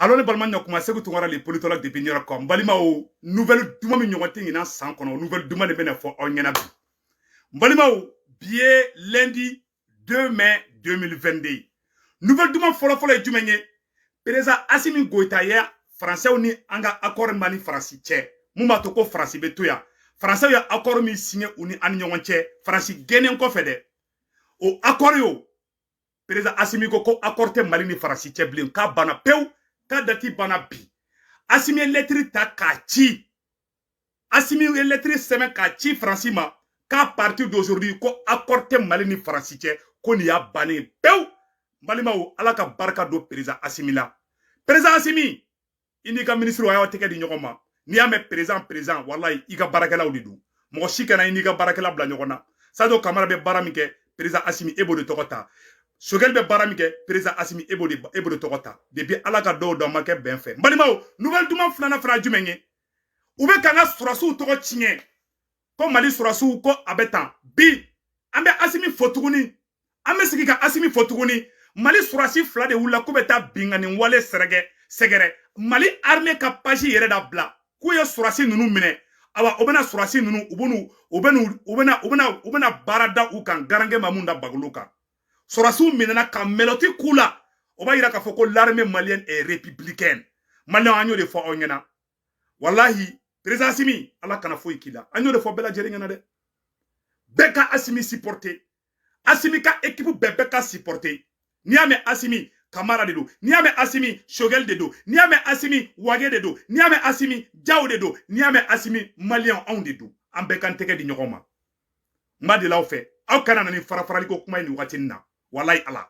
alors les balmans ont commencé à les politologues de Bignora comme Balima ou nouvelle duma mi ñogote ina sans kono nouvelle duma de bena fo onyana bi Balima ou bié lundi 2 mai 2022 nouvelle duma folo folo jumenye président Assimi Goïta ya français ou ni anga accord mani français tché muma to ko français be toya français ya accord mi signé ou ni an ñogon tché français genen ko fede o accord yo président Assimi ko accord te mali ni français tché blin ka bana pew ka dati bana bi Assimi lettre ta ka ci Assimi lettre semaine ka ci français ma qu'à partir d'aujourd'hui ko accord te mali ni français tché ko ni ya bané pew balima ou ala ka barka do président Assimi la président Assimi ini ka ministre wa teke di ñogoma ni ya me président wallahi i ka barakela udi du mo shikana ini ka barakela bla ñogona sado kamara be baramike président Assimi ebo de tokota Sogel be baramike président Assimi ebo de tokota depuis ala ka do do make ben fait balima ou nouvelle duma flana fra jumenye ube kanga surasu toko chinye ko mali surasu ko abetan bi ambe Assimi fotuguni ambe sigika Assimi fotuguni mali surasi fla de wula ko beta bingani wale segere mali armée ka page yere da bla ko ye surasi nunu mine awa obena surasi nunu ubena barada u kan garange mamunda bagluka surasi minena ka meloti kula oba ira ka foko l'armée malienne est républicaine malien anyo de fo onyena wallahi président Assimi ala kana fo ikila anyo de fo bela jerengena de beka Assimi supporter Assimi ka équipe beka supporter Niame Assimi Kamara de do, Niame Assimi Shogel de do, Niame Assimi Wage de do, Niame Assimi Diao de do, Niame Assimi Malien on de do. Ambekan teke di nyogoma. Madi la ofe. Au kana nani farafara ko kuma ni watina. Wallahi ala.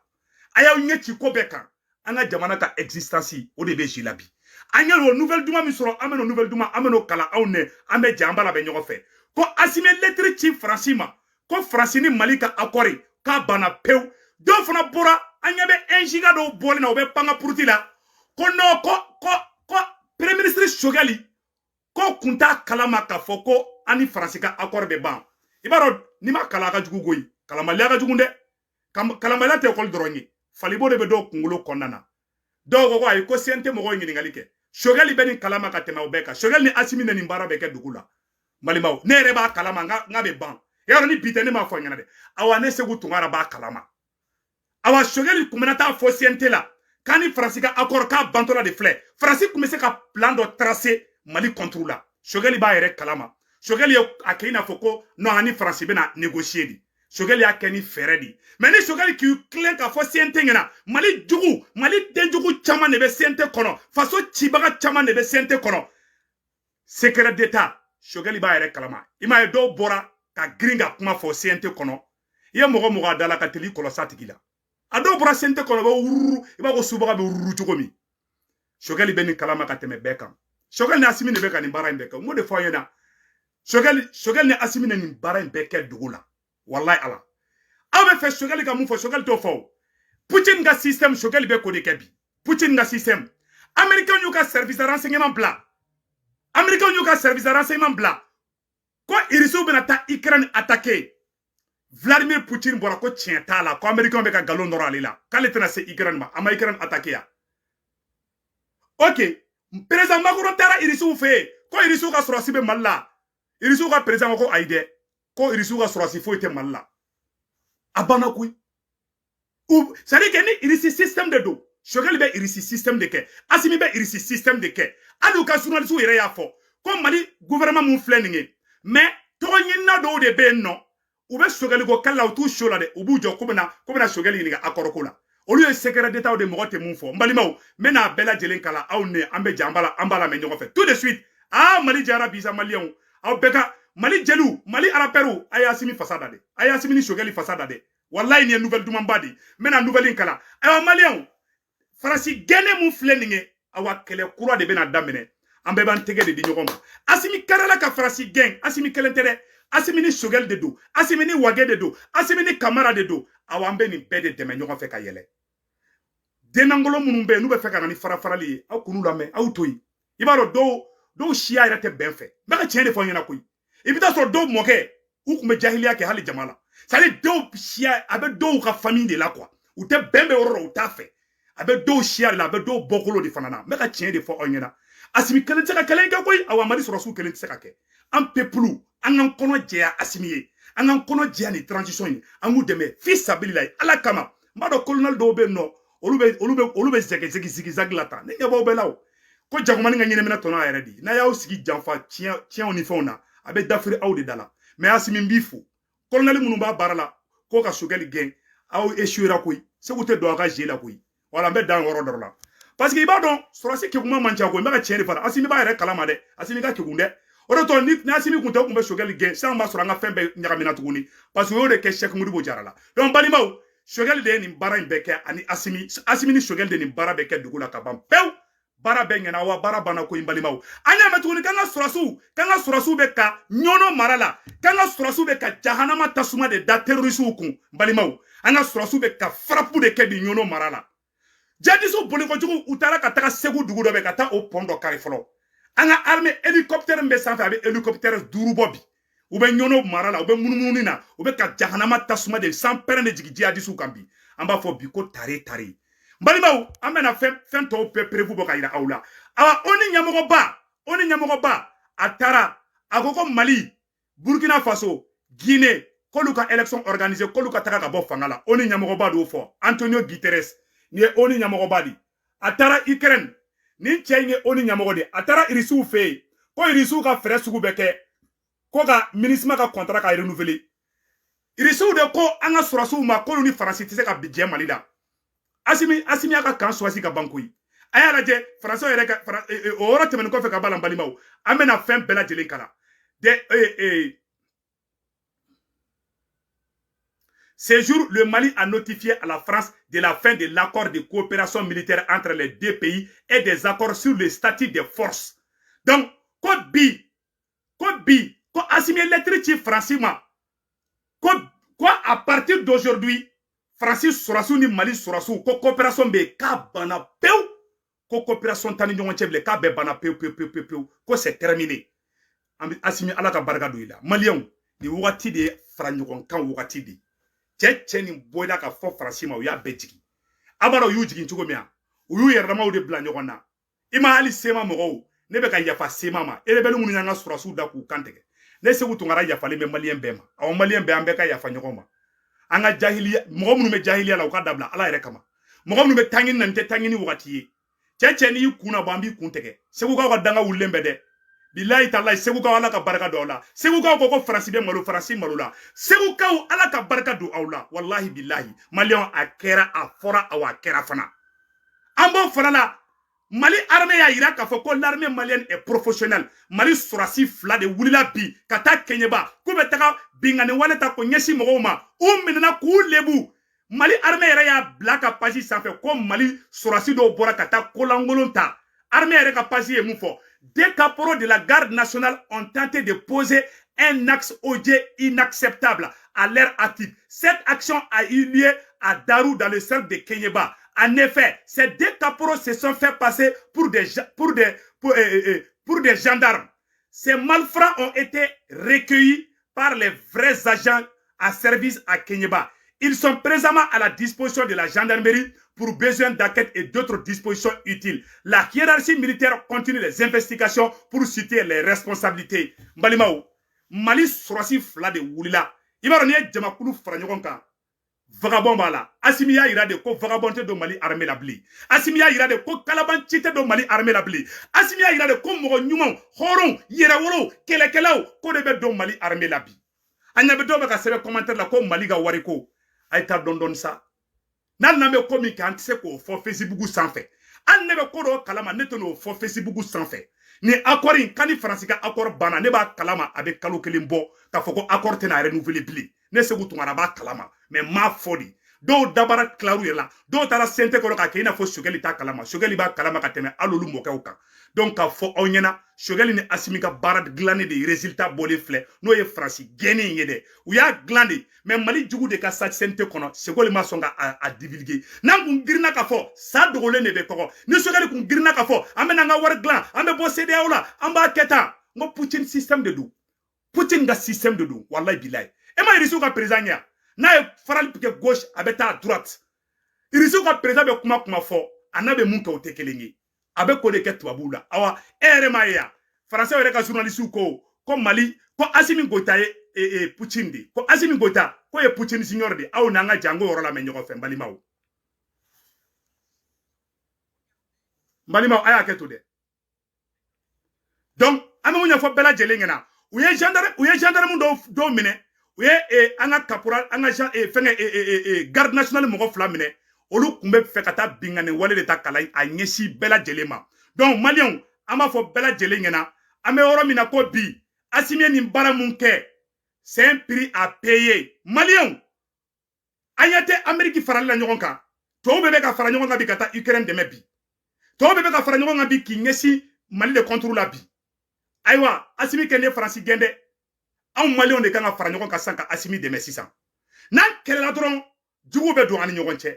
Aya unyeti ko beka. Anga jamana ka existence o de be jilabi. Anya lo nouvelle duma mi soro ameno nouvelle duma ameno kala awne ambe jamba la be nyogofe. Ko Assimi lettre chi Francima. Ko Francini Malika akori ka bana pew. Do fana bora anya be enjiga do boli na obe panga purti la ko no ko premier ministre Shogali ko kunta kalama ka foko ani fransika accord be ban ibaro ni ma kala ka jugu goyi kalama la ka jugunde kalama la te ko dronyi falibo de be do kungulo konnana do ko ay ko sente mo go ngali ke Shogali be ni kalama ka tema obeka Shogali ni Assimi ni mbara be ke dugula malimaw ne reba kalama nga be ban yaro ni bitene ma fo nyana de awane segu tungara ba kalama awa Shogeli kumenata fosiente la kani Fransika accord ka bantola de flè Fransi kumese ka plan do tracé Mali contre la Shogeli ba yere kalama Shogeli akina foko no ani Fransi bena négocier di Shogeli akeni fere di mais ni Shogeli ki clair ka fosiente ngena Mali jugu Mali denjugu chama ne be sente kono faso chibaga chama ne be sente kono secret d'état Shogeli ba yere kalama ima do bora ka gringa kuma fosiente kono ye mogo adala ka teli kolosa tigila ado bora sente kono ba wuru iba ko subaga be wuru chokomi Shogeli beni kalama ka teme bekam Shogeli ni Assimi ne beka ni bara mbeka mo de foyena Shogeli ni Assimi ne ni bara mbeka dugula wallahi ala abe fe Shogeli ka mu fo Shogeli to fo Poutine ga système Shogeli be ko de kebi Poutine ga système américain yu ka service de renseignement bla américain yu ka service de renseignement bla ko irisu bena ta Ukraine attaquer Vladimir Poutine bora ko tienta la ko américain be ka galon noro alila kale tena se Ukraine ma ama Ukraine attaquer ya OK président Macron tara irisu fe ko irisu ka sorosi be malla irisu ka président ko aide ko irisu ka sorosi fo ite malla abana kuy ou ça dit que ni irisi système de do Shogeli be irisi système de ke Assimi be irisi système de ke adu ka journaliste yere ya fo ko Mali gouvernement mun fleninge mais to nyina do de be no ou be Shogeli go kala ou tout chaud là de ou bujo ko bena Shogeli ni ga akoro ko la au lieu secret d'état de mogote mun fo mbalimaw mena bela jelen kala aw ne ambe jambala ambala me nyogo fe tout de suite Mali jara bisa malien aw beka Mali jelu Mali araperu ay Assimi fasada de ay Assimi ni Shogeli fasada de wallahi ni nouvelle dumambadi mena nouvelle kala ay malien Fransi gene mun fleninge awa kele kura de bena damene ambe ban tege de di nyogoma Assimi karala ka Fransi gen Assimi kelentere Assimi ni Shogeli de do Assimi ni Wage de do Assimi ni Kamara de do awambe ni bede deme nyogo fe ka yele denangolo munun be nu be fe ka ni farafarali aw kunu lame aw toyi ibaro do shia irate benfe maka chende fo nyina koyi ibita so do moke ou kume jahiliya ke hali jamala sale do shia abe do ka famille de la quoi ou te bembe oro ou ta fe abe do chiar la abe do bokolo de fanana me ka tien de fo onyena asimi kelen teka kelen ka koy awa mali surasu kelen teka ke am peplu an kono jeya asimiye an kono jeya ni transition yi amu deme fi sabilillah ala kama mbado colonel do be no olube zege zaglata ne ngabo be law ko jagumani nga nyine mena tono ayere di na yaw sigi janfa tien oni fona abe dafri awde dala mais asimi mbifu colonel munu ba barala ko ka sugeli gen aw eshuira koy segute do ka jela koy wala mbe dan woro dorla parce que ibado sorasi ke kuma mancha ko meka tieni fara asimi ba yere kalama de asimi ka kegunde oroto ni asimi kunta kumbe sugeli gen sa mba soranga fembe nyakamina tuguni parce que yode ke chek mudibo jarala donc balimaw sugeli de ni bara mbeke ani asimi ni sugeli de ni bara beke dugula kabam pew bara be ngena wa bara bana ko imbalimaw anya metuguni kanga surasu be ka nyono marala kanga surasu be ka jahanama tasuma de da terrorisu kun mbalimaw anga surasu be ka frapu de ke di nyono marala jadiso boli ko jugu utara ka taka segu dugu do be ka ta o pondo karifolo anga armée hélicoptère mbe sanfé avec hélicoptère duru bobi ou be nyono marala ou be munumunina ou be ka jahanama tasuma de sans perne de jigi jadisu kambi amba fo bi ko tare mbalimaw amena fen to pe prévu boka ira awla awa oni nyamogo ba atara agoko Mali Burkina Faso Guinée koluka élection organisée koluka taka ka bo fangala oni nyamogo ba do fo Antonio Guterres ni oni nyamogo ba di atara Ukraine ni chenye oni nyamogo de atara irisu fe ko irisu ka frère sugu beke ko ka ministre ka contrat ka renouveler irisu de ko anga surasu ma ko ni France tise ka budget Mali da asimi aka kan swasi ka bankoyi aya laje français yere ka ora temen ko fe ka balan balimaw amena fem bela jelen kala de ce jour le Mali a notifié à la France de la fin de l'accord de coopération militaire entre les deux pays et des accords sur le statut des forces donc ko asimi lettre ti francima ko à partir d'aujourd'hui Francis Sorasu ni Mali Sorasu ko coopération be ka bana peu ko coopération tani ñongon ceble ka be bana peu ko c'est terminé asimi ala ka barka do ila malien ni wati de franñon kan wati de ni boyda ka fo francima ya bejigi abaro yu jigi ntugo miya yu yerama de bla ñogon na ima ali sema mo ne be ka yafa sema ma ele belu munu ñanga Sorasu da ku kantege ne segu tungara yafa le malien be ma aw malien be ambe ka yafa ñogon ma anga jahiliya mogo munu me jahiliya la ukadabla ala yere kama mogo munu me tangin nante tangini wakati ye ni kuna bambi kuntege segu ka danga ulembe de billahi taala segu ka ala ka baraka do la segu ka ko farasi be malo farasi malo la segu ka ala ka baraka do awla wallahi billahi malion akera afora awakera fana ambo fana la Mali armée ya ira ka fo ko l'armée malienne est professionnelle Mali surasi fla de wulila bi kata kenyeba ko be taka bingane wala ta ko nyesi mogoma minna ku lebu Mali armée ya blaka page sanfé ko Mali surasi do bora kata kolangolonta armée ya ka page e mufo des caporaux de la garde nationale ont tenté de poser un axe odieux inacceptable à leur actif. Cette action a eu lieu à Darou dans le cercle de Kenyeba. En effet, ces deux caporaux se sont fait passer pour des gendarmes. Ces malfrats ont été recueillis par les vrais agents à service à Kenyeba. Ils sont présentement à la disposition de la gendarmerie pour besoin d'enquête et d'autres dispositions utiles. La hiérarchie militaire continue les investigations pour situer les responsabilités. Mbalimao, Mali surasi fla de wulila. Ibaro niye jamakulu faranyogon kan. Vagabond bala. Asimiya ira de ko vagabonte do Mali armée la bli. Asimiya ira de ko kalaban chite do Mali armée la bli. Asimiya ira de ko mogo nyumon, horon, yerawolo, kelekelaw, ko de be do Mali armée la bli. Anya be do be ka sebe commentaire la ko Mali ga wariko. Ay ta dondon sa. Nan na me komi kan tse ko fo Facebook sanfé. An ne be ko do kalama ne to no fo Facebook sanfé. Ni accord in kani France ka accord bana ne ba kalama avec kalo kelimbo ka foko accord tena renouveler bli. Ne se gutu ba kalama mais ma fodi do dabara klaru yela do tara sente ko ka kina fo shogeli ta kalama shogeli ba kalama ka teme alolu mo ka donc ka fo onyena shogeli ni asimika barad glane de résultat bolé flé no ye France geni yede ou ya glande mais Mali jugu de ka sa sente kono shogeli ma songa a divulguer nangu girna ka fo sa dogole ne be ko ni shogeli ku girna ka fo amena nga war glan ambe bo CDAO la amba keta ngo Poutine système de dou Poutine ga système de dou wallahi billahi e ma irisu ka président ya na faral piqué gauche abeta à droite irisu ka président be kuma fo anabe mun ka o te kelenye abe ko de ke tubabu la awa ma ya français wele ka journaliste ko Mali ko Assimi Goïta e Poutine di ko Assimi Goïta ko ye Poutine signor di aw nanga jango yoro la me nyogo fe mbalimaw aya ke to de donc ame munya fo bela jelengena u ye gendarme do mine u ye anga caporal anga fenge garde national mo fla mine olu kumbe fe kata bingane wale de ta kala a nyesi bela jelema donc malion ama fo bela jelengena ame yoro mina ko bi Assimi ni bara munke c'est un prix à payer malion ayate Amérique farali la ñogon ka to bebe ka fara ñogon ka bi kata Ukraine deme bi to bebe ka fara ñogon ka bi ki nyesi Mali de contrôle la bi aywa Assimi kende France gende an malion de kan ka fara ñogon ka sanka Assimi deme sisan nan kele la dron jugu be do ani ñogon cɛ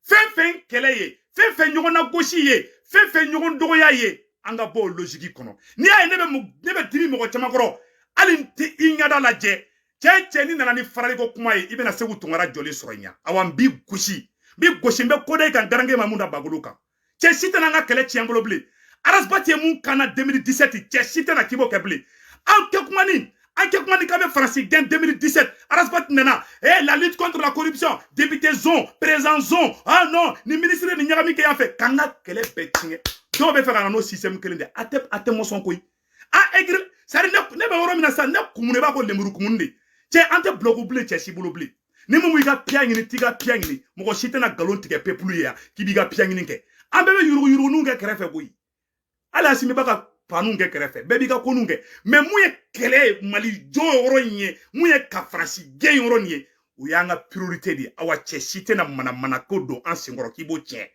fen kele ye fen ñogon na gosi ye fen ñogon dogoya ye anga bo logique kono ni ay ne be dimi mo chamakoro ali ti ingada la je che ni nana ni farali ko kuma ye ibena segu tungara joli soronya awan bi gosi mbe kode kan garange mamunda baguluka che sitana nga kele chiangolo bli arasbati mun kana 2017 che sitana kibo kebli an ke kumani kabe France gain 2017 arasbati nana la lutte contre la corruption député zone président zone ah non ni ministre ni nyagami ke ya fait kanga kele betinge do be fera no système kelinde ate mo son koy a egre sari ne be woro mina sa ne kumune ba ko lemuru kumunde che ante blogu ble che si bulu ble ni mu ga piangini tiga piangini mo ko sitena galon tige pepulu ya kibiga piangini ke ambe be yuru nunge kerefe koy ala simi baka panunge kerefe bebi ga konunge me mu ye kele Mali jo woro nye mu ye ka France gen woro nye u yanga priorité di awa che sitena mana ko do an singoro kibo che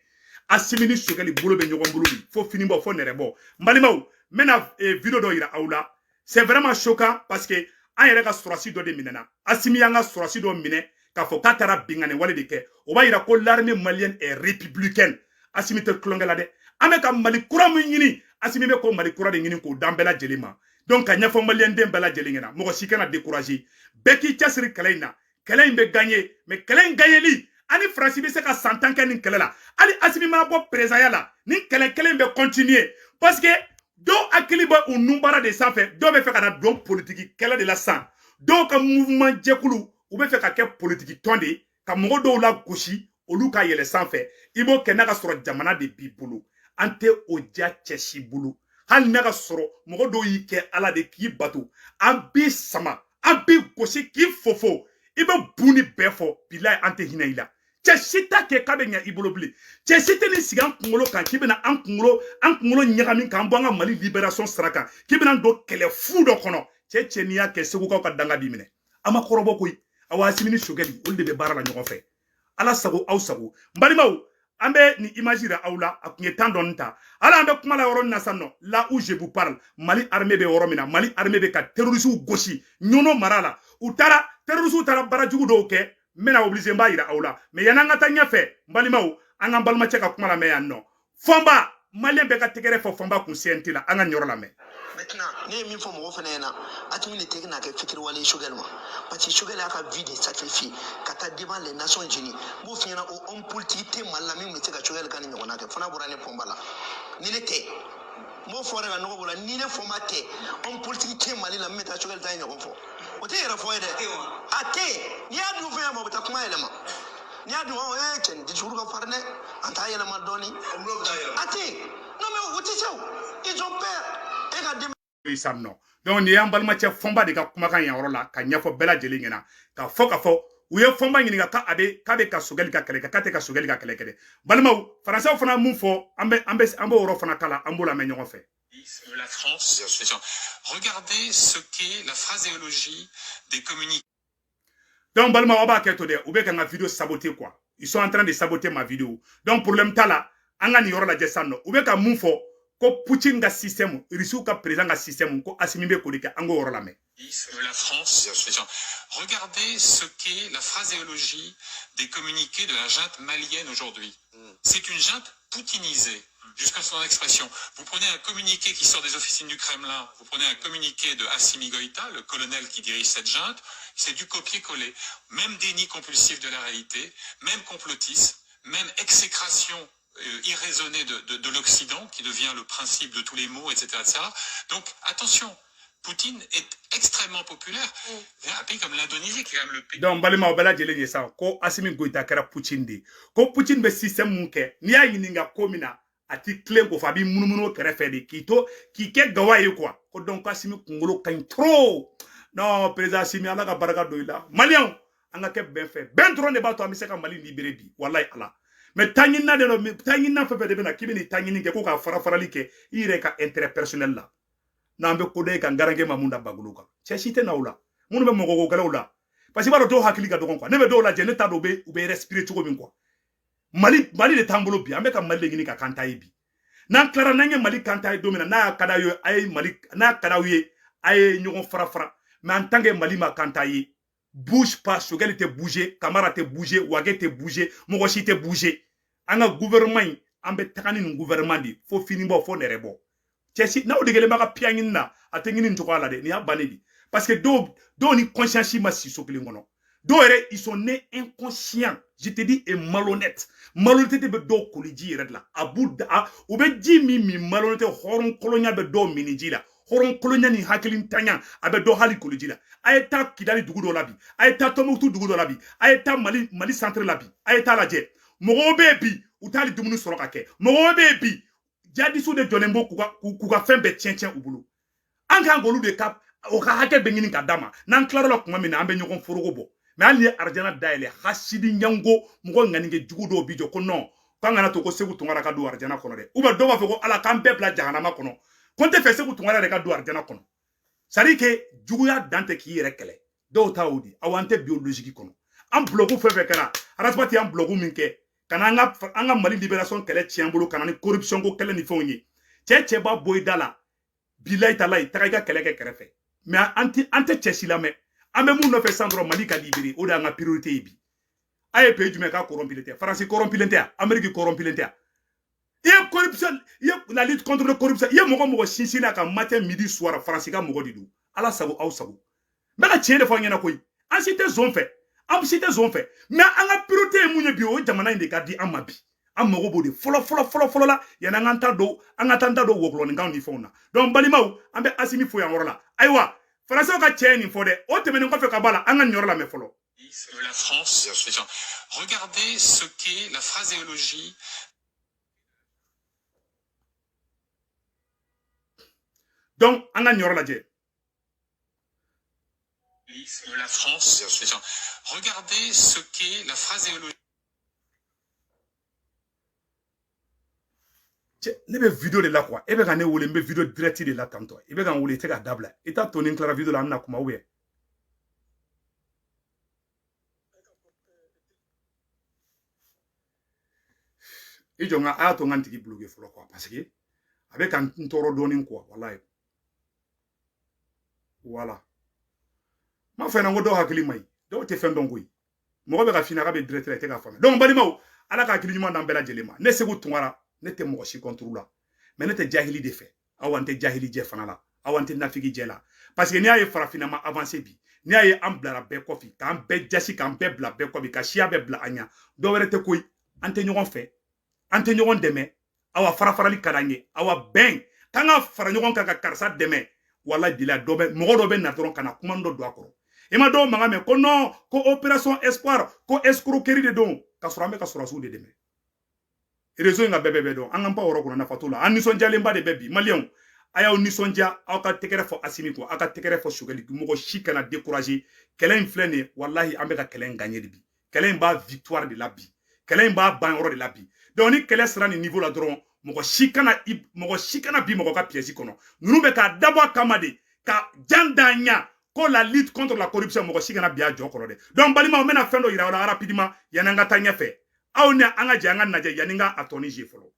Assimi ni sogeli bolo be ñogon bolo bi fo fini bo fo nere bo mbalimaw mena vidéo do ira awla c'est vraiment choquant parce que an yɛrɛ ka sorasi do de minena Assimi yanga sorasi do mine ka fo katara bingane wale de ke o ba ira ko l'armée malienne est républicaine Assimi te klongela de ame ka Mali kura mu ñini Assimi be ko Mali kura de ñini ko dambela jelima donc ka ñafo malien den bela jelingena mo ko sikana décourager beki tiasri kalaina kalain be gagner mais kalain gagner ani France be se ka santan ke nin kelela ali Assimi ma bo président la ni kelen be continuer parce que do akiliba o numbara de sanfɛ do be fe ka na don politique kele de la san do ka mouvement jekulu u be fe ka ke politique tonde ka mogo do la gosi olu ka yele sanfɛ ibo ke na ka sɔrɔ jamana de bi bolo ante o ja cɛsi bolo hali na ka sɔrɔ mogo do yi kɛ ala de k'i bato an bi sama an bi gosi k'i fofo ibe buni bɛɛ fɔ bilahi ante hinɛ ila cɛ sita ke kabe nya ibolo bile cɛ sita ni sigan kungolo kan kibena an kungolo ɲagami kan bɔ an ka Mali libération saraka kibena do kɛlɛ fu dɔ kɔnɔ cɛ ni y'a kɛ segukaw ka danga bi minɛ ama kɔrɔbɔ koyi awa Assimi ni sogɛli olu de be baara la ɲɔgɔn fɛ ala sago aw sago mbalimaw an be ni image ra aw la a kun ye temps dɔɔni ta ala an be kuma la yɔrɔ na san nɔ là où je vous parle Mali armée be yɔrɔ min na Mali armée be ka terroristes gosi ɲono mara la u taara terroristes taara barajugu dɔw kɛ mena obligé mba ira awla mais yananga ta ɲafɛ mbalimaw an ka balima cɛ ka kuma la mɛ yan nɔ fɔnba malien bɛ ka tɛgɛrɛ fɔ fɔnba kun CNT la an ka ɲɔrɔ la mɛ maintenant ne ye min fɔ mɔgɔ fɛnɛ ɲɛna Assimi ne tɛ kɛ kɛ fitiriwale Choguel ma parce que Choguel y'a ka vie de sacrifier ka taa devant les Nations Unies b'o f'i ɲɛna o homme politique tɛ Mali la min bɛ se ka Choguel ka nin ɲɔgɔnna kɛ fana bɔra ne fɔnba la ni ne tɛ n b'o fɔ de ka nɔgɔ b'o la ni ne fɔnba tɛ homme politique tɛ Mali la min bɛ taa Choguel ta ɲɔgɔn fɔ o tɛ yɛrɛ fɔ ye dɛ a tɛ n'i y'a dun fɛn ma o bɛ taa kuma yɛlɛma n'i y'a dun cɛ nin discours ka farin dɛ an t'a yɛlɛma dɔɔni a tɛ non mais o tɛ se o ils ont peur e ka dem isam no donc ni yan balima cɛ fɔnba de ka kumakan yan yɔrɔ la ka ɲɛfɔ bɛɛ lajɛlen ɲɛna ka fɔ u ye fɔnba ɲininka k'a bɛ ka Choguel ka kɛlɛ kɛ k'a tɛ ka Choguel ka kɛlɛ kɛ balimaw français fana mun fɔ an bɛ yɔrɔ fana kala an b'o lamɛn ɲɔgɔn fɛ. La France, regardez ce qu'est la phraséologie des communiqués. Donc, Balma, on va que vidéo saboter quoi. Ils sont en train de saboter ma vidéo. Donc, problème là, on a ni yoro la jesano. Ou bien que moufo, ko Poutine ga système, Rissou ka président ga système, ko Assimi be kodike ango yoro la me. La France, regardez ce qu'est la phraséologie des communiqués de la junte malienne aujourd'hui. C'est une junte poutinisée. Jusqu'à son expression. Vous prenez un communiqué qui sort des officines du Kremlin, vous prenez un communiqué de Assimi Goïta, le colonel qui dirige cette junte, c'est du copier-coller. Même déni compulsif de la réalité, même complotisme, même exécration irraisonnée de l'Occident, qui devient le principe de tous les maux, etc., etc. Donc, attention, Poutine est extrêmement populaire. Un pays comme l'Indonésie, qui est quand même le pays... Donc, balima obala jele ye sa ko Assimi Goïta kera Poutine de. Ko Poutine be système mun ke. Ni ya yininga ko mina ati claim ko fabi munumuno kerefe de kito ki ke gawaye quoi. Ko donc Assimi kungolo kan trop. Non, président Assimi ala ka baraka doila. Malien anga ke ben fait. Ben trop ne ba to amisa ka Mali libéré bi. Wallahi ala. Mais tangina de no tangina fe de bena kibini tangini ke ko ka fara ke ire ka intérêt personnel la. Nambe kode kan garange mamunda baguluka. Cheshite na ula. Munu be mogogo kala ula. Parce que ba do hakili ka dogon quoi. Ne be do la je ne ta do be ou be respirer chugo min quoi. Mali de tambolo bi ambe ka Mali ngini ka kanta bi. Nan klara nange Mali kanta domina na kada yo ay Mali na kada ye ay nyogon fara. Mais en tant que Mali ma kanta yi bouge pas, Choguel te bouger, Camara te bouger, Ouagué te bouger, Mogoshi te bouger. Anga gouvernement ambe takani nu gouvernement di fo finimbo fo nerebo. Chesi na odegele maka piangin na atengini ntoko ala de ni abanebi parce que do ni conscience ma si soklingono do ere ils sont nés inconscients, je te dis, et malhonnêtes. Malhonnêteté be do koliji red la abuda ou be jimi mi malhonnêteté horon kolonya be do miniji la horon kolonya ni hakilin tanya abe do hali koliji la ayeta kidali dugu do labi ayeta tomutu dugu do labi ayeta mali centre labi ayeta la je mogo be bi utali dumunu soroka ke mogo be bi jadisu de jonembo kuga fembe tchenchen ubulu anga ngolu de cap o ka hake bengini ka dama nan claro la kuma mina ambe nyokon forogo bo mais ali arjana daile hasidi nyango mugo nganinge jugu do bijo ko non kanga na to ko segu tungara ka do arjana kono de uba do ba fego ala kan peuple jahana ma kono konte fe segu tungara de ka do arjana kono sari ke jugu ya dante ki yere kele do taudi awante biologique kono am bloku fe kera arasbati am bloku minke kana anga Mali libération kele tiembolo kana ni corruption ko kele ni fonyi che ba boydala bilay talay tagaga kele ke kerefe mais anti chesila me ame mu no fe sandro Mali ka libéré o da nga priorité bi ay pe jume ka corrompilité France corrompilité Amérique corrompilité et corruption la lutte contre la corruption ye mogo shinsila ka matin midi soir France ka mogo didu ala sago aw sago mbaka tiende fo nyana koy en cité zone fait am cité zone fait mais anga priorité munye bi o jamana inde ka di amabi am mogo bodi folo la yana nganta do anga tanta do woklo ni ngawni fona donc balimaw ambe Assimi fo yangoro la aywa français ka tieni fo de o temene ko fe ka bala anga nyoro la me folo la France, regardez ce qu'est la phraséologie. Donc, on a ignoré la Dieu. La France, regardez ce qu'est la phraséologie. Ne be vidéo de la quoi. E be gane wole mbe vidéo direct de la tanto. E be gane wole te ga dabla. E ta tonin clara vidéo la amna kuma ouye. E jonga a to nganti ki bloquer folo quoi parce que avec un toro donin quoi wallahi. Voilà. Ma fe na ngodo hakili mai. Do te fen dongoy. Mo be ga fina ga be direct te ga fama. Donc bali maw ala ka hakili nyuma ndambela jelema. Ne segu tungara ne te mo shi contrôle la. Mais ne te jahili de fait. Awante jahili je fana la. Awante nafigi je la. Parce que ni aye farafina ma avancer bi. Ni aye ambla be kofi. Kan be jasi kan be bla be kofi ka shia be bla anya. Do were te koy ante nyogon fe. Ante nyogon deme. Awa farafarali kadanye. Awa ben. Kanga fara nyogon ka karsa deme. Wallahi bila dobe mogo dobe na toron kana kumando do akoro. Ema do manga me ko non ko opération espoir ko escroquerie de don ka sorambe ka sorasu de deme. Réseau nga bébé don angam pa woro ko na fatula an nison jalemba de bebi malien aya nisonja aka tekere fo Assimi ko aka tekere fo Choguel mogo shikana décourager kelen flene wallahi ambe ka kelen gagner de bi kelen ba victoire de la bi kelen ba banro de la bi donc ni kelen sera ni niveau la dron mogo shikana bi mogo ka pièce kono nube ka dabo kamade ka jandanya ko la lutte contre la corruption mogo shikana biya jokoro de donc balima o mena fendo ira wala rapidement yananga tanya fe awne anga janga naje yaninga atoni jefolo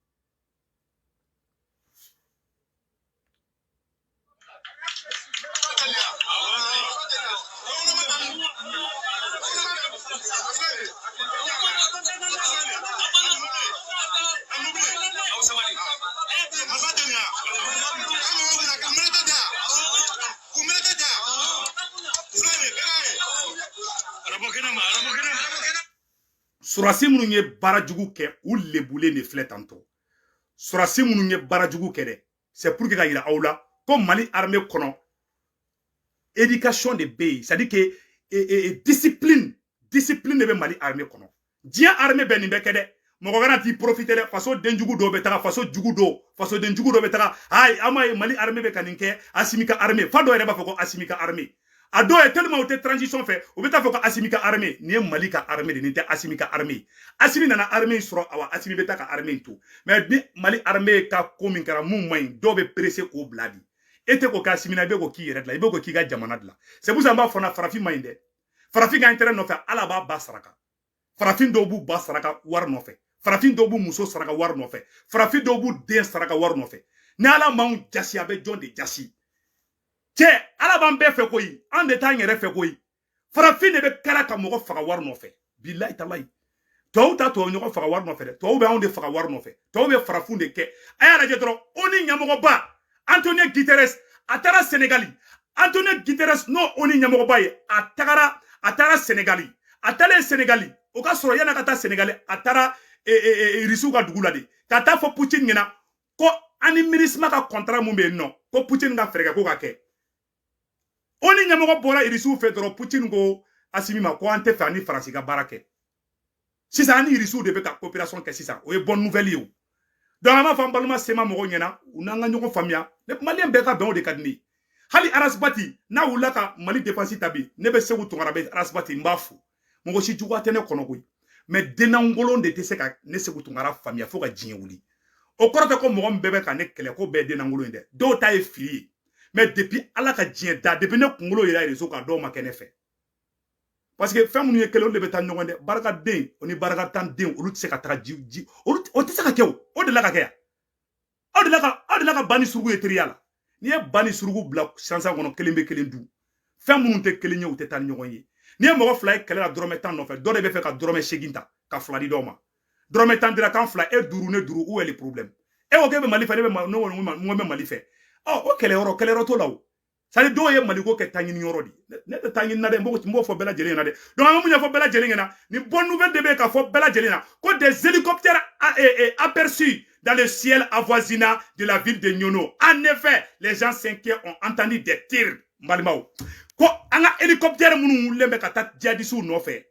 surasi minnu ye baarajugu kɛ u lebulen de filɛ tantôt surasi minnu ye baarajugu kɛ dɛ c'est pour que ka yira aw la ko Mali armée kɔnɔ éducation de bɛ yen c'est à dire que discipline de bɛ Mali armée kɔnɔ diɲɛ armée bɛ nin bɛ kɛ dɛ mɔgɔ kana t'i profiter dɛ faso denjugu dɔw bɛ taga faso jugu dɔw faso denjugu dɔw bɛ taga ayi an m'a ye Mali armée bɛ ka nin kɛ Assimi ka armée fa dɔw yɛrɛ b'a fɔ ko Assimi ka armée a dɔw ye tellement u tɛ transition fɛ u bɛ taa fɔ ko Assimi ka armée nin ye Mali ka armée de nin tɛ Assimi ka armée Assimi nana armée sɔrɔ awa Assimi bɛ taa ka armée to mais ni Mali armée ka ko min kɛra mun man ɲi dɔw bɛ pressé k'o bila bi e tɛ ko k'Assimi na i bɛ ko k'i yɛrɛ dilan i bɛ ko k'i ka jamana dilan c'est pour ça an b'a fɔ na farafin man ɲi dɛ farafin ka intérêt nɔfɛ ala b'a ba saraka farafin dɔw b'u ba saraka wari nɔfɛ farafin dɔw b'u muso saraka wari nɔfɛ farafin dɔw b'u den saraka wari nɔfɛ ni ala m'anw jasi a bɛ jɔn de jasi cɛ ala b'an bɛɛ fɛ koyi an de t'an yɛrɛ fɛ koyi farafin de bɛ kɛra ka mɔgɔ faga wari nɔfɛ bilahi talahi tubabu ta tubabu ɲɔgɔn faga wari nɔfɛ dɛ tubabu bɛ anw de faga wari nɔfɛ tubabu bɛ farafinw de kɛ a y'a lajɛ dɔrɔn o ni ɲɛmɔgɔba Antonio Guterres a taara Sénégali Antonio Guterres n'o o ni ɲɛmɔgɔba ye a taara Sénégali a taalen Sénégali o ka sɔrɔ yana ka taa Sénégali a taara Irisiw ka dugu la de ka taa fɔ Poutine ɲɛna ko ani MINUSMA ka contrat mun bɛ yen nɔ ko Poutine ka fɛɛrɛ kɛ ko ka kɛ o ni ɲɛmɔgɔ bɔra Irisiw fɛ dɔrɔn Poutine ko Assimi ma ko an tɛ fɛ ani Faransi ka baara kɛ sisan ani Irisiw de bɛ ka coopération kɛ sisan o ye bonne nouvelle ye o donc an b'a fɔ an balima sema mɔgɔw ɲɛna u n'an ka ɲɔgɔn faamuya Maliyɛn bɛɛ ka bɛn o de ka di ne ye hali Arasbati n'a wulila ka Mali défense ta bi ne bɛ Segu Tunkara bɛ Arasbati n b'a fo mɔgɔ si juguya tɛ ne kɔnɔ koyi mais denangolon de tɛ se ka ne Segu Tunkara faamuya fo ka diɲɛ wuli o kɔrɔ tɛ ko mɔgɔ min bɛɛ bɛ ka ne kɛlɛ ko bɛɛ ye denangolon ye dɛ dɔw ta ye fili ye mais depuis ala ka diɲɛ da depuis ne kunkolo yɛrɛ réseau ka dɔw ma kɛ ne fɛ parce que fɛn minnu ye kelen olu de bɛ taa ɲɔgɔn dɛ barikaden o ni barikatan olu tɛ se ka taga ji olu o tɛ se ka kɛ o de la ka kɛ yan aw de la ka bani surugu ye teriya la n'i ye bani surugu bila sansan kɔnɔ kelen bɛ kelen dun fɛn minnu tɛ kelen ye u tɛ taa ni ɲɔgɔn ye n'i ye mɔgɔ fila ye kɛlɛ la dɔrɔmɛ 10 nɔfɛ dɔ de bɛ fɛ ka dɔrɔmɛ 8 ta ka fila di dɔw ma dɔrɔmɛ 10 dira kan fila e duuru ne duuru où est le problème e ko k'e bɛ Mali fɛ ne bɛ Mali fɛ o kɛlɛyɔrɔ t'o la o c'est-à-dire dɔw ye Mali ko kɛ taa ɲini yɔrɔ de ne tɛ taa ɲini na dɛ n b'o fɔ bɛɛ lajɛlen ɲɛna dɛ donc an bɛ mun ɲɛfɔ bɛɛ lajɛlen ɲɛna ni bonne nouvelle de bɛ ka fɔ bɛɛ lajɛlen na ko des hélicoptères aperçus dans le ciel avoisinant de la ville de Nyono. En effet, les gens s'inquiètent ont entendu des tirs. Mbalimaw. Ko anga hélicoptère munu lembe ka tat djihadistes nofɛ.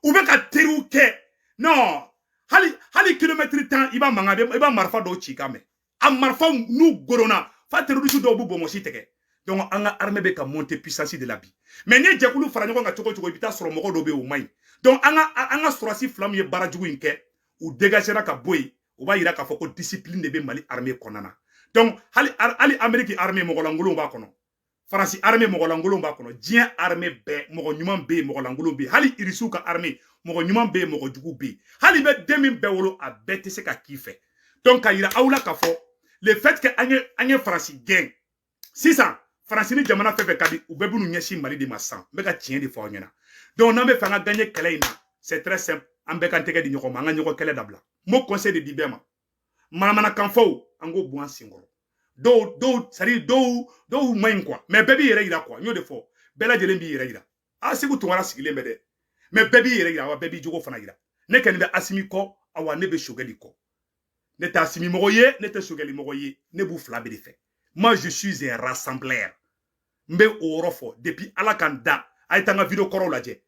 U bɛ ka teriw kɛ. Non. Hali kilomètre tan iba mangabe iba marfa do ci kamɛ. A marfa nu gorona fa terroriste dɔw bu bomosi tɛgɛ. Donc anga armée bɛ ka monter puissance de la bi. Mais ne jɛkulu fara ɲɔgɔn kan cogo i bɛ taa sɔrɔ mɔgɔ dɔw bɛ o man ɲi. Donc anga surasi fila min ye baarajugu in kɛ u dégagera ka bɔ yen. U b'a yira k'a fɔ ko discipline de bɛ Mali armée kɔnɔna na donc hali Amérique armée mɔgɔlankolon b'a kɔnɔ Faransi armée mɔgɔlankolon b'a kɔnɔ diɲɛ armée bɛɛ mɔgɔ ɲuman bɛ yen mɔgɔlankolon bɛ yen hali Irisiw ka armée mɔgɔ ɲuman bɛ yen mɔgɔ jugu bɛ yen hali bɛ den min bɛɛ wolo a bɛɛ tɛ se ka k'i fɛ donc ka yira aw la k'a fɔ le fait que an ye Faransi gɛn sisan Faransi ni jamana fɛn fɛn ka di u bɛɛ b'u ɲɛsin Mali de ma sisan n bɛ ka tiɲɛ de fɔ aw ɲɛna donc n'an bɛ fɛ an ka gagner kɛlɛ in na c'est très simple an bɛɛ kan tɛgɛ di ɲɔgɔn ma an ka ɲɔgɔn kɛlɛ dabila mo conseil de di bɛɛ ma manamana kan fɔw an ko bu an senkɔrɔ dɔw man ɲi quoi mais bɛɛ b'i yɛrɛ yira quoi n y'o de fɔ bɛɛ lajɛlen b'i yɛrɛ yira Segu Tunkara sigilen bɛ dɛ mais bɛɛ b'i yɛrɛ yira wa bɛɛ b'i jogo fana yira ne kɔni bɛ Assimi kɔ awa ne bɛ Choguel kɔ ne tɛ Assimi mɔgɔ ye ne tɛ Choguel mɔgɔ ye ne b'u fila bɛɛ de fɛ moi je suis un rassembleur n bɛ o yɔrɔ fɔ depuis ala kan da a ye taa n ka vidéo kɔrɔw lajɛ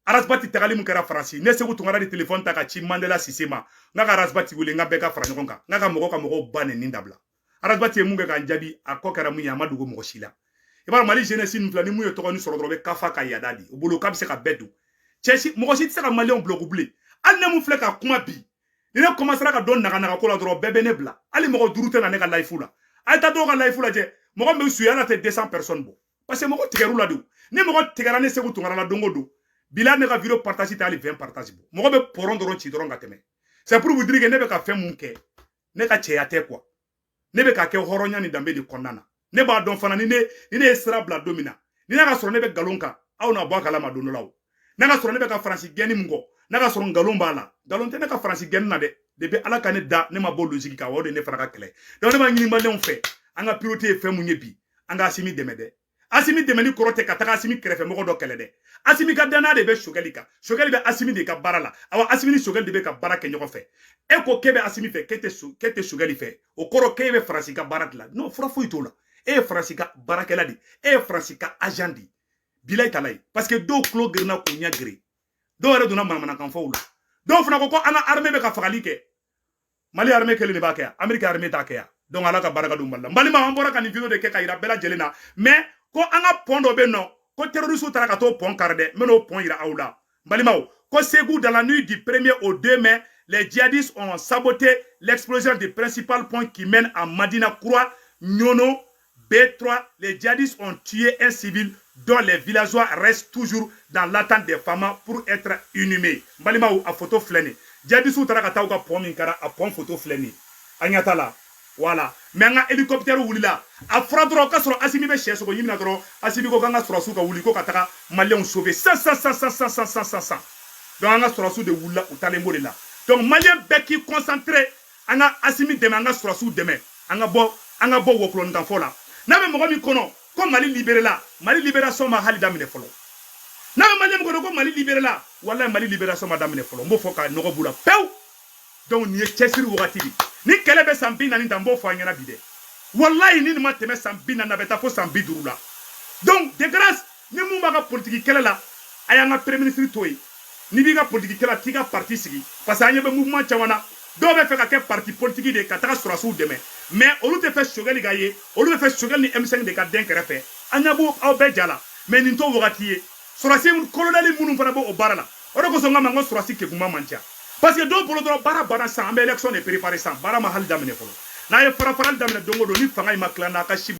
Arasbati tagali mun kɛra Faransi ne Segu Tunkara de téléphone ta ka ci Mandela Cissé ma n ka Arasbati wele n ka bɛɛ ka fara ɲɔgɔn kan n ka mɔgɔw ba nɛni dabila Arasbati ye mun kɛ k'an jaabi a kɔ kɛra mun ye a ma dogo mɔgɔ si la i b'a dɔn Mali jeunesse nin filɛ ni mun ye tɔgɔ ni sɔrɔ dɔrɔn bɛ kafa ka yada di o bolo k'a bɛ se ka bɛɛ don mɔgɔ si tɛ se ka Maliyɛnw bloquer bilen hali ne mun filɛ ka kuma bi ni ne commencera ka dɔn naga ko la dɔrɔn bɛɛ bɛ ne bila hali mɔgɔ duuru tɛ na ne ka live la a ye taa dɔw ka live lajɛ mɔgɔ min bɛ suya ala tɛ 200 personnes bɔ parce que mɔgɔ tigɛr'u la de ni mɔgɔ tigɛra ne Segu Tunkara la don o don bila ne ka vidéo partage ta hali 20 partage bɔ mɔgɔ bɛ pɔrɔn dɔrɔn ci dɔrɔn ka tɛmɛ c'est pour vous dire que ne bɛ ka fɛn mun kɛ ne ka cɛya tɛ quoi ne bɛ ka kɛ hɔrɔnya ni danbe de kɔnɔna na ne b'a dɔn fana ni ne ye sira bila don min na ni n'a ka sɔrɔ ne bɛ nkalon kan aw na bɔ a kalama don dɔ la o n'a ka sɔrɔ ne bɛ ka Faransi gɛnni mun kɔ n'a ka sɔrɔ nkalon b'a la nkalon tɛ ne ka Faransi gɛnni na dɛ depuis ala ka ne da ne ma bɔ logique kan o de ne fana ka kɛlɛ donc ne b'a ɲini Maliyɛnw fɛ an ka priorité ye fɛn mun ye bi an ka Assimi dɛmɛ dɛ Asimi demeni korote kataka Asimi krefe moko do kelede. Asimi ka dana de be Shogeli ka. Shogeli be Asimi de ka barala. Awa Asimi ni Shogeli de be ka bara ke ɲɔgɔn fɛ. E ko kebe Asimi fɛ kete Shogeli fɛ. O koro kebe Fransi ka bara la. Non, fura foyi to la. E Fransi ka barakɛla di. E Fransi ka agent di. Bilay talay. Parce que do klo grina ko nya gri. Do yɛrɛ donna manamana kan fɔw la. Do fana ko an ka armée be ka fagali kɛ. Mali armée kelen de b'a kɛ. Amerika armée t'a kɛ. Donc ala ka baraka dum balla. Mali ma an bɔra ka ni vidéo de kɛ ka yira bɛɛ lajɛlen na. Mais ko an ka pont dɔ bɛ nɔ ko terroriste taara ka t'o pont kari dɛ. N bɛn'o pont yira aw la. Balimaw ko Ségou dans la nuit du 1er au 2 mai, les djihadistes ont saboté l'explosion du principal pont qui mène à Madina Croix, Nyono, B3. Les djihadistes ont tué un civil dont les villageois restent toujours dans l'attente des femmes pour être inhumés. Balimaw a photo flène. Djihadistes taara ka taa u ka pont min kara a pont photo flène. Anyata la. Voilà. Mais un hélicoptère wulila. A fura dɔrɔn ka sɔrɔ Asimi bɛ sɛ sogo ɲimina dɔrɔn Asimi ko k'an ka sɔrɔsiw ka wuli ko ka taga Maliens sauver. Sans. Donc an ka sɔrɔsiw de wulila u talen b'o de la. Donc Maliens bɛɛ k'i concentré an ka Asimi dɛmɛ an ka sɔrɔsiw dɛmɛ an ka bɔ wɔkulɔni kan fɔ la. N'a bɛ mɔgɔ min kɔnɔ ko Mali libéré la Mali libération ma hali daminɛ fɔlɔ. N'a bɛ Malien min kɔnɔ ko Mali libéré la wallahi Mali libération ma daminɛ fɔlɔ. N b'o fɔ ka nɔgɔ b'u la pewu. Donc nin ye cɛsiri wagati de. Ni kɛlɛ bɛ san 40 tan n b'o fɔ an ɲɛna bi dɛ. Wallahi ni nin ma tɛmɛ san 40 na bɛ taa fo san 50 la. Donc de grâce ni mun b'a ka politique kɛlɛ la a y'an ka premier ministre to yen. Ni b'i ka politique kɛlɛ t'i ka parti sigi parce que an ɲɛ bɛ mouvement caman na. Dɔw bɛ fɛ ka kɛ parti politique de ka taga sɔrɔsiw dɛmɛ. Mais olu tɛ fɛ Shogeli ka ye. Olu bɛ fɛ Shogeli ni M5 de ka den kɛrɛfɛ. An ɲɛ b'o aw bɛɛ ja la. Mais nin t'o wagati ye. Sɔrɔsi colonel minnu fana b'o baara la. O de kosɔn n ka ma n ko sɔrɔsi kekuma man ca. Parce que dɔw bolo dɔrɔn baara banna san an bɛ élection de préparer san baara ma hali daminɛ fɔlɔ. N'a ye fara farali daminɛ don o don ni fanga in ma tila n'a ka si